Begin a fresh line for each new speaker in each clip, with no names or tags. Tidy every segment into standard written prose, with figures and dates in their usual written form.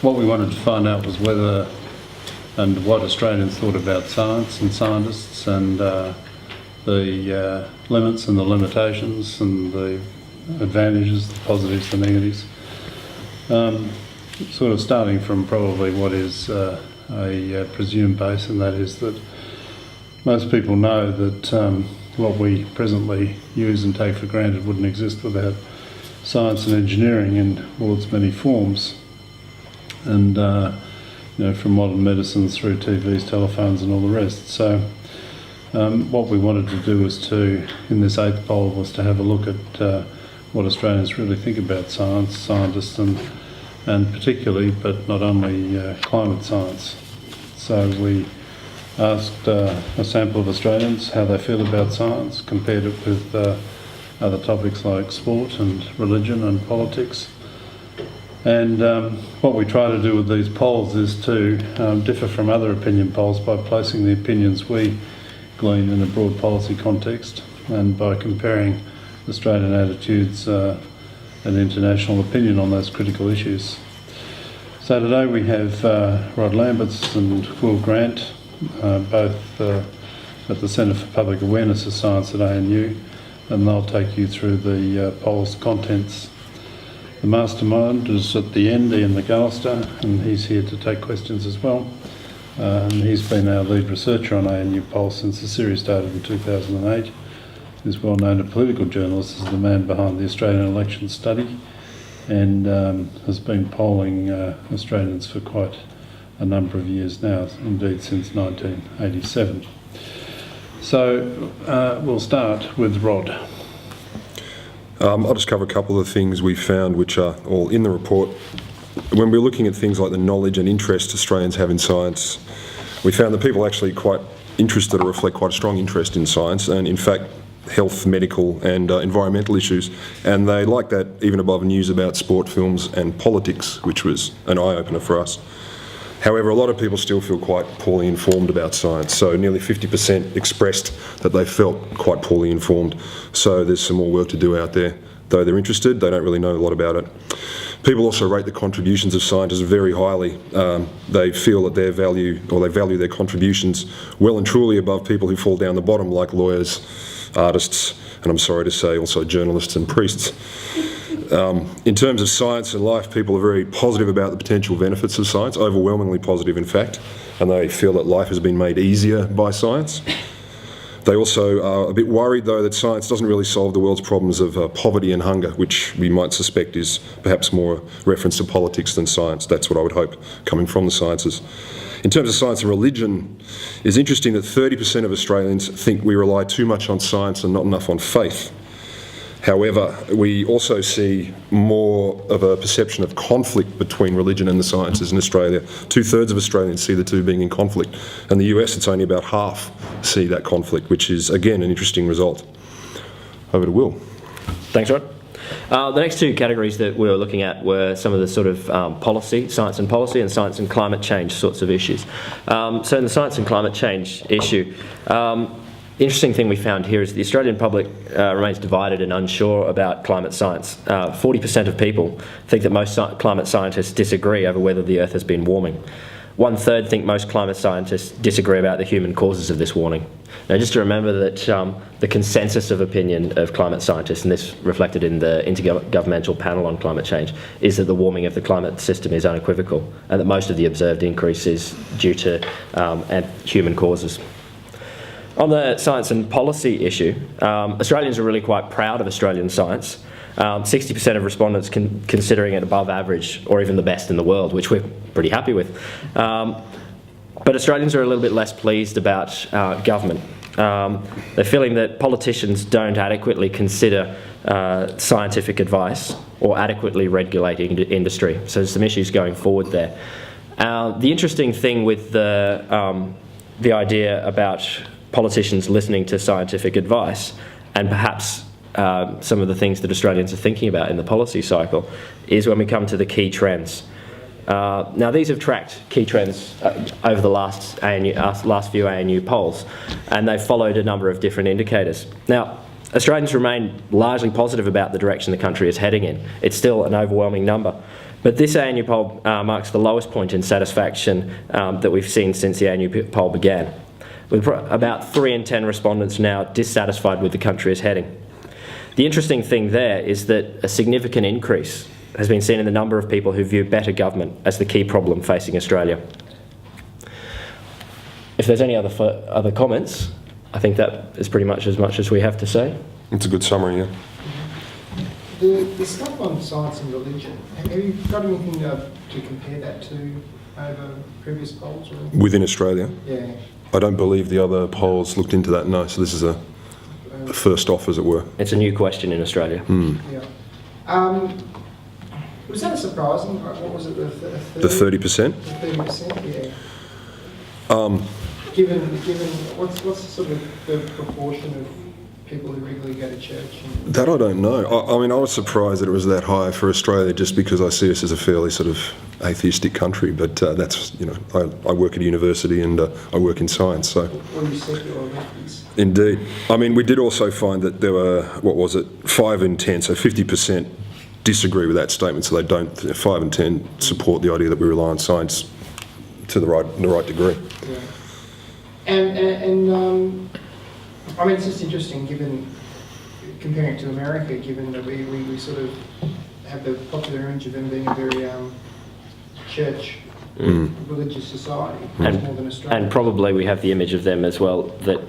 What we wanted to find out was whether and what Australians thought about science and scientists and the limits and the limitations and the advantages, the positives, the negatives. Sort of starting from probably what is a presumed base, and that is that most people know that what we presently use and take for granted wouldn't exist without science and engineering in all its many forms. And from modern medicines through TVs, telephones and all the rest. So what we wanted to do was to, in this 8th poll, was to have a look at what Australians really think about science, scientists and particularly, but not only, climate science. So we asked a sample of Australians how they feel about science, compared it with other topics like sport and religion and politics. And what we try to do with these polls is to differ from other opinion polls by placing the opinions we glean in a broad policy context and by comparing Australian attitudes and international opinion on those critical issues. So today we have Rod Lamberts and Will Grant, both at the Centre for Public Awareness of Science at ANU, and they'll take you through the poll's contents. The mastermind is at the end, Ian McAllister, and he's here to take questions as well. He's been our lead researcher on ANUpoll since the series started in 2008. He's well known as a political journalist as the man behind the Australian Election Study, and has been polling Australians for quite a number of years now, indeed since 1987. So we'll start with Rod.
I'll just cover a couple of the things we found which are all in the report. When we're looking at things like the knowledge and interest Australians have in science, we found that people are actually quite interested or reflect quite a strong interest in science and, in fact, health, medical and environmental issues, and they like that even above news about sport, films and politics, which was an eye-opener for us. However, a lot of people still feel quite poorly informed about science, so nearly 50% expressed that they felt quite poorly informed, so there's some more work to do out there. Though they're interested, they don't really know a lot about it. People also rate the contributions of scientists very highly. They feel that they value their contributions well and truly above people who fall down the bottom, like lawyers, artists, and I'm sorry to say also journalists and priests. In terms of science and life, people are very positive about the potential benefits of science, overwhelmingly positive in fact, and they feel that life has been made easier by science. They also are a bit worried though that science doesn't really solve the world's problems of poverty and hunger, which we might suspect is perhaps more a reference to politics than science. That's what I would hope, coming from the sciences. In terms of science and religion, it's interesting that 30% of Australians think we rely too much on science and not enough on faith. However, we also see more of a perception of conflict between religion and the sciences in Australia. 2/3 of Australians see the two being in conflict. In the US, it's only about half see that conflict, which is, again, an interesting result. Over to Will.
Thanks, Rod. The next two categories that we were looking at were some of the sort of policy, science and policy, and science and climate change sorts of issues. So in the science and climate change issue, interesting thing we found here is the Australian public remains divided and unsure about climate science. 40% of people think that most climate scientists disagree over whether the Earth has been warming. 1/3 think most climate scientists disagree about the human causes of this warming. Now, just to remember that the consensus of opinion of climate scientists, and this reflected in the Intergovernmental Panel on Climate Change, is that the warming of the climate system is unequivocal and that most of the observed increase is due to human causes. On the science and policy issue, Australians are really quite proud of Australian science. 60% of respondents considering it above average or even the best in the world, which we're pretty happy with. But Australians are a little bit less pleased about government. They're feeling that politicians don't adequately consider scientific advice or adequately regulate industry. So there's some issues going forward there. The interesting thing with the idea about politicians listening to scientific advice and perhaps some of the things that Australians are thinking about in the policy cycle is when we come to the key trends. Now, these have tracked key trends over the last few ANU polls, and they've followed a number of different indicators. Now, Australians remain largely positive about the direction the country is heading in. It's still an overwhelming number. But this ANU poll marks the lowest point in satisfaction that we've seen since the ANU poll began, with about 3 in 10 respondents now dissatisfied with the country is heading. The interesting thing there is that a significant increase has been seen in the number of people who view better government as the key problem facing Australia. If there's any other comments, I think that is pretty much as we have to say.
It's a good summary, yeah.
The stuff on science and religion, have you got anything to compare that to over previous polls? Or?
Within Australia?
Yeah.
I don't believe the other polls looked into that, no. So this is a first off, as it were.
It's a new question in Australia.
Yeah. Was that surprising? What was it?
The 30%?
The 30%, yeah. Given what's sort of the proportion of people who regularly go to church?
That I don't know. I mean, I was surprised that it was that high for Australia, just because I see us as a fairly sort of atheistic country. But that's, you know, I work at a university and I work in science, so.
Well, you secular lefties.
Indeed. I mean, we did also find that there were, 5 in 10, so 50% disagree with that statement. So they don't. 5 in 10 support the idea that we rely on science to the right degree.
Yeah. And I mean, it's just interesting, comparing it to America, given that we sort of have the popular image of them being a very church religious society, much more than Australia.
And probably we have the image of them as well, that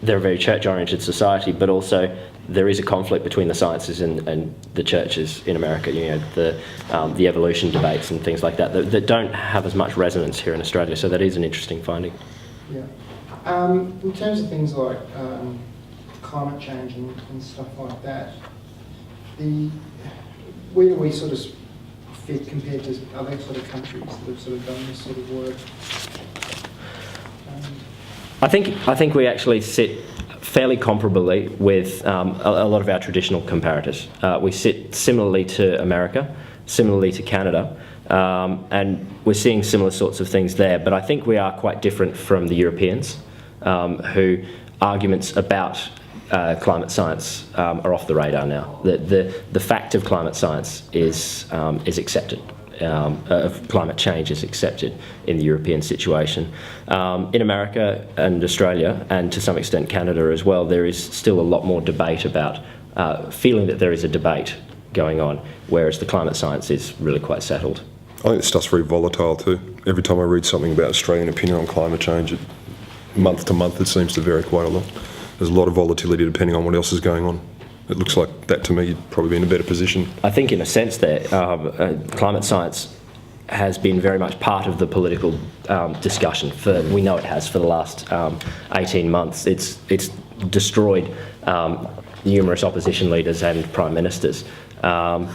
they're a very church-oriented society, but also there is a conflict between the sciences and the churches in America. You know, the evolution debates and things like that, that don't have as much resonance here in Australia. So that is an interesting finding.
Yeah. In terms of things like climate change and stuff like that, where do we sort of fit compared to other sort of countries that have sort of done this sort of work?
I think we actually sit fairly comparably with a lot of our traditional comparators. We sit similarly to America, similarly to Canada, and we're seeing similar sorts of things there. But I think we are quite different from the Europeans, who arguments about climate science are off the radar now. The fact of climate science is accepted. Of climate change is accepted in the European situation. In America and Australia, and to some extent Canada as well, there is still a lot more debate about feeling that there is a debate going on, whereas the climate science is really quite settled.
I think this stuff's very volatile too. Every time I read something about Australian opinion on climate change, month to month it seems to vary quite a lot. There's a lot of volatility depending on what else is going on. It looks like that to me you'd probably be in a better position.
I think in a sense that climate science has been very much part of the political discussion we know it has for the last 18 months. It's destroyed numerous opposition leaders and prime ministers. And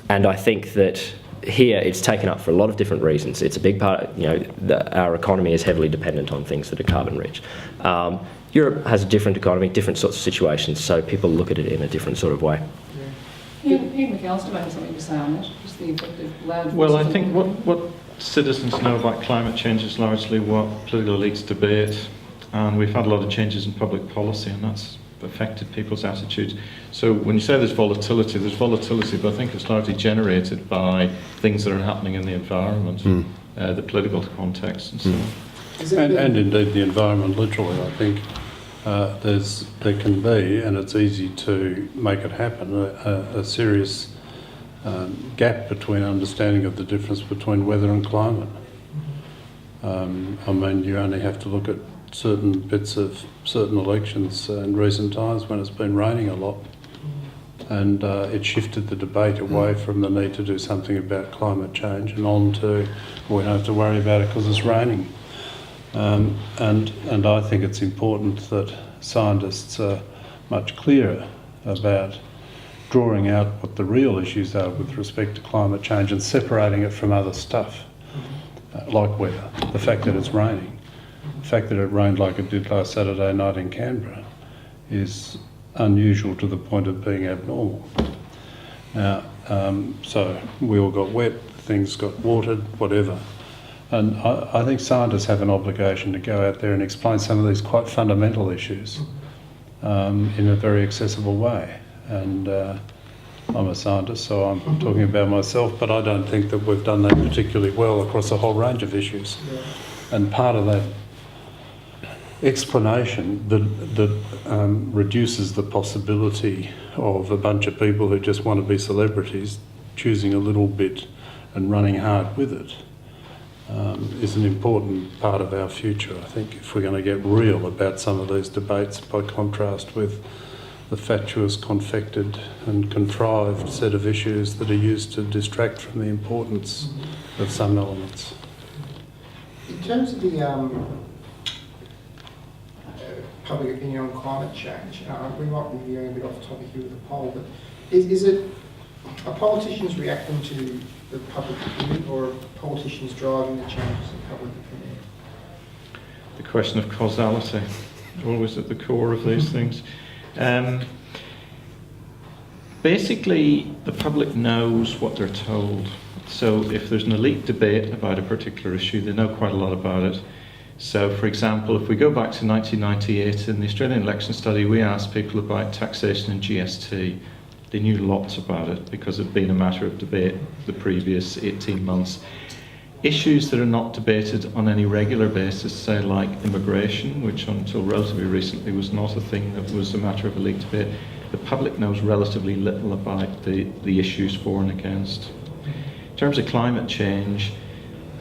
I think that here it's taken up for a lot of different reasons. It's a big part, our economy is heavily dependent on things that are carbon rich. Europe has a different economy, different sorts of situations, so people look at it in a different sort of way.
Ian McAllister might have something to say on that, just the effect of loud.
Well, I think what citizens know about climate change is largely what political elites debate, and we've had a lot of changes in public policy, and that's affected people's attitudes. So when you say there's volatility, but I think it's largely generated by things that are happening in the environment, the political context and so on.
And indeed the environment, literally, I think there can be, and it's easy to make it happen, a serious gap between understanding of the difference between weather and climate. I mean, you only have to look at certain bits of certain elections in recent times when it's been raining a lot, and it shifted the debate away from the need to do something about climate change and on to, we don't have to worry about it because it's raining. And I think it's important that scientists are much clearer about drawing out what the real issues are with respect to climate change and separating it from other stuff, like weather. The fact that it's raining, the fact that it rained like it did last Saturday night in Canberra is unusual to the point of being abnormal. Now, so we all got wet, things got watered, whatever. And I think scientists have an obligation to go out there and explain some of these quite fundamental issues in a very accessible way. And I'm a scientist, so I'm talking about myself, but I don't think that we've done that particularly well across a whole range of issues.
Yeah.
And part of that explanation that reduces the possibility of a bunch of people who just want to be celebrities choosing a little bit and running hard with it is an important part of our future, I think, if we're going to get real about some of these debates, by contrast with the fatuous, confected and contrived set of issues that are used to distract from the importance of some elements.
In terms of the public opinion on climate change, we might be veering a bit off topic here with the poll, but are politicians reacting to the public opinion, or are politicians driving the changes in public opinion?
The question of causality, always at the core of these things. Basically, the public knows what they're told. So if there's an elite debate about a particular issue, they know quite a lot about it. So, for example, if we go back to 1998, in the Australian election study, we asked people about taxation and GST. They knew lots about it because it had been a matter of debate the previous 18 months. Issues that are not debated on any regular basis, say like immigration, which until relatively recently was not a thing that was a matter of elite debate, the public knows relatively little about the issues for and against. In terms of climate change,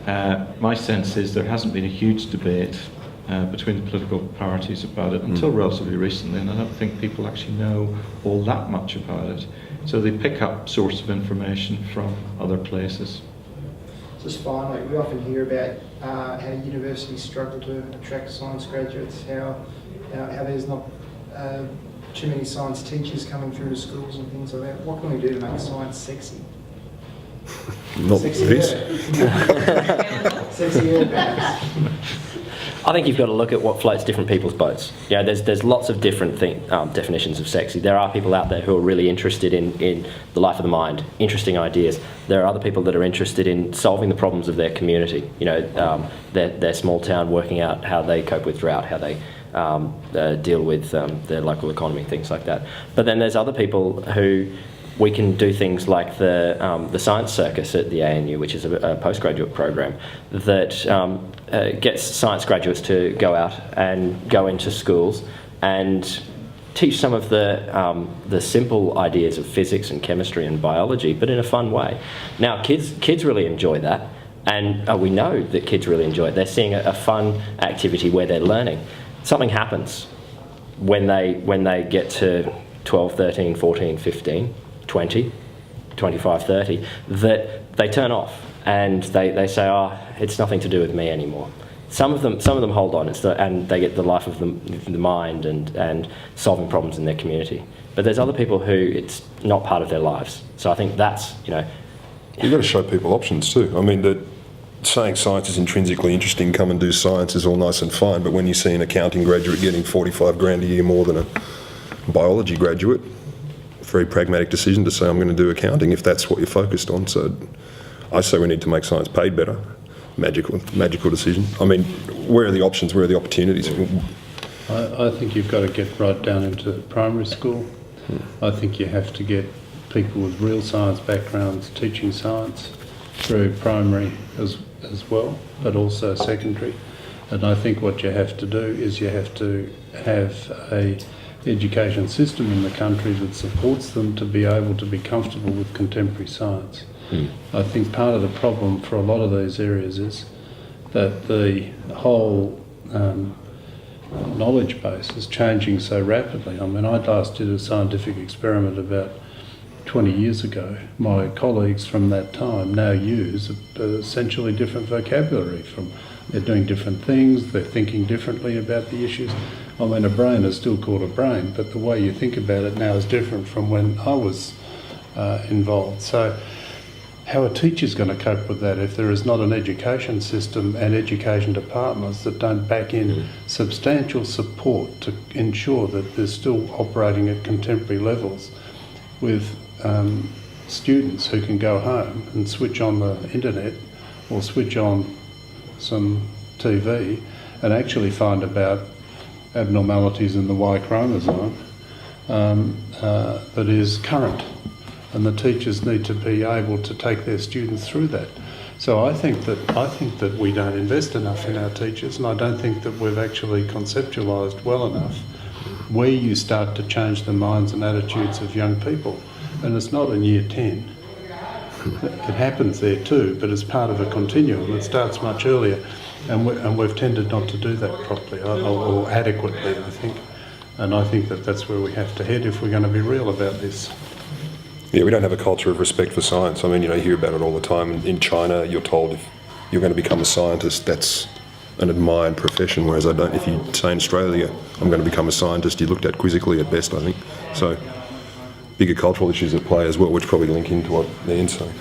my sense is there hasn't been a huge debate between the political parties about it until relatively recently, and I don't think people actually know all that much about it. So they pick up source of information from other places.
Just finally, we often hear about how universities struggle to attract science graduates, how there's not too many science teachers coming through to schools and things like that. What can we do to make science sexy?
Not
Sexy
this.
Sexy perhaps.
I think you've got to look at what floats different people's boats. Yeah, there's lots of different definitions of sexy. There are people out there who are really interested in the life of the mind, interesting ideas. There are other people that are interested in solving the problems of their community. You know, their small town, working out how they cope with drought, how they deal with their local economy, things like that. But then there's other people who we can do things like the science circus at the ANU, which is a postgraduate program that gets science graduates to go out and go into schools and teach some of the simple ideas of physics and chemistry and biology, but in a fun way. Now, kids really enjoy that, and we know that kids really enjoy it. They're seeing a fun activity where they're learning. Something happens when they get to 12, 13, 14, 15, 20, 25, 30, that they turn off and they say, oh, it's nothing to do with me anymore. Some of them hold on, and they get the life of the mind and solving problems in their community. But there's other people who it's not part of their lives. So I think that's,
You've got to show people options too. I mean, saying science is intrinsically interesting, come and do science is all nice and fine, but when you see an accounting graduate getting 45 grand a year more than a biology graduate, very pragmatic decision to say I'm going to do accounting if that's what you're focused on. So I say we need to make science paid better. Magical decision. I mean, where are the options? Where are the opportunities?
I think you've got to get right down into primary school. I think you have to get people with real science backgrounds teaching science through primary as well, but also secondary. And I think what you have to do is you have to have a education system in the country that supports them to be able to be comfortable with contemporary science. I think part of the problem for a lot of these areas is that the whole knowledge base is changing so rapidly. I mean, I last did a scientific experiment about 20 years ago. My colleagues from that time now use essentially different vocabulary. They're doing different things, they're thinking differently about the issues. I mean, a brain is still called a brain, but the way you think about it now is different from when I was involved. So how are teachers going to cope with that if there is not an education system and education departments that don't back in substantial support to ensure that they're still operating at contemporary levels with students who can go home and switch on the internet or switch on some TV and actually find about abnormalities in the Y chromosome that is current, and the teachers need to be able to take their students through that. So I think that we don't invest enough in our teachers, and I don't think that we've actually conceptualised well enough where you start to change the minds and attitudes of young people. And it's not in year 10. It happens there too, but it's part of a continuum. It starts much earlier, and we've tended not to do that properly or adequately, I think. And I think that that's where we have to head if we're going to be real about this.
Yeah, we don't have a culture of respect for science. I mean, you hear about it all the time. In China, you're told if you're going to become a scientist, that's an admired profession, whereas if you say in Australia, I'm going to become a scientist, you're looked at quizzically at best, I think. So, bigger cultural issues at play as well, which probably link into what Ian's saying.